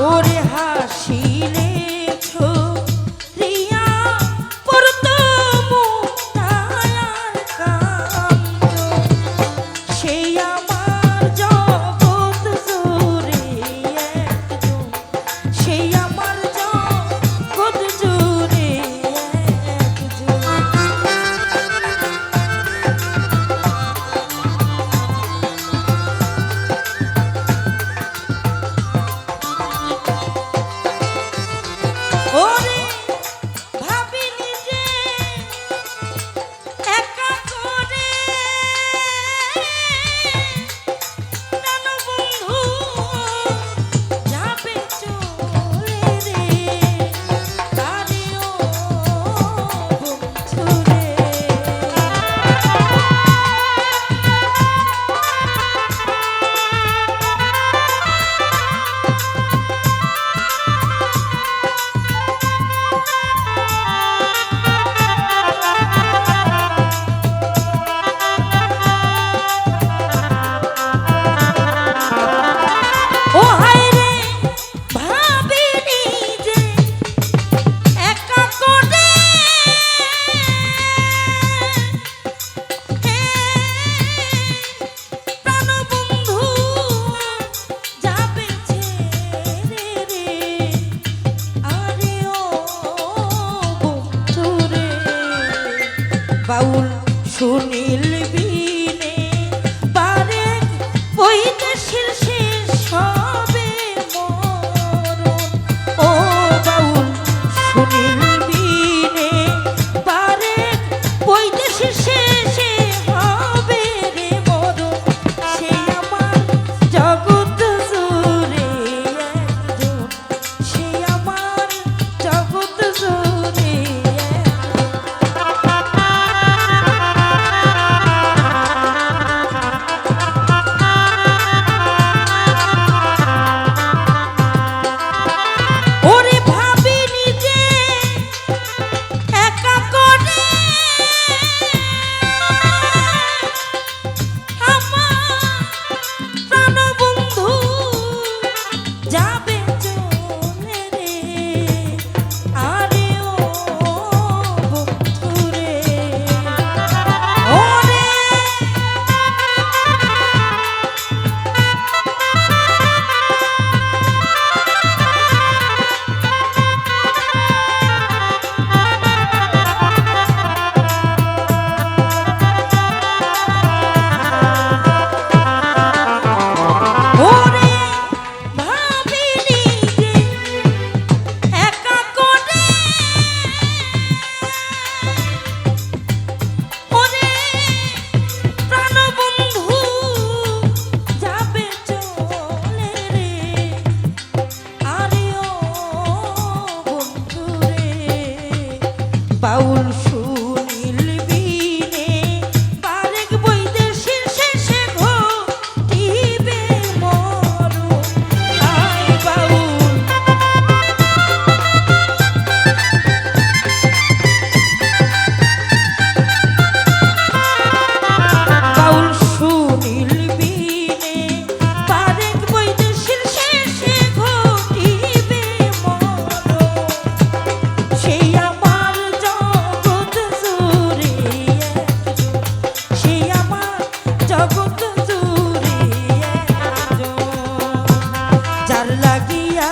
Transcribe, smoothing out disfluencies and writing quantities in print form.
ওরে হাসিলে ছড়িয়া পড়তো মুক্তার কান্দ, সেই আমার জগৎ জুড়ে একজন, সেই আমার জগৎ জুড়ে একজন। ওরে ভাবিনি যে একা করে প্রাণবন্ধু যাবে চলে রে, তারেও বন্ধু রে। ও হায় রে ভাবিনি যে একা করে প্রাণবন্ধু যাবে ছেড়ে রে, আরে ও বন্ধু রে। বাউল সুনীল বিনে পারে বৈদেশির শেষ হবে মরণ, ও বাউল সুনীল বিনে পারে বৈদেশির শেষে হবে রে মরণ, সেই আমার জগৎ জুড়ে একজন, সেই আমার জগৎ জুড়ে ওরে ভাবিনি যে একা করে আমার প্রাণবন্ধু যাবে চলে রে, আরে ও বন্ধু রে। ওরে ওরে ভাবিনি যে একা করে ওরে প্রাণবন্ধু যাবে চলে রে, আরে ও বন্ধু রে। বাউল সুনীল বিনে পারেক বৈদেশির শেষে ঘটিবে মরণ, আয় বাউল বাউল সুনীল বিনে পারেক বৈদেশির শেষে ঘটিবে মরণ, সেই আমার জগৎ জুড়ে একজন, সেই আমার জগৎ জুড়ে একজন, যার লাগিয়া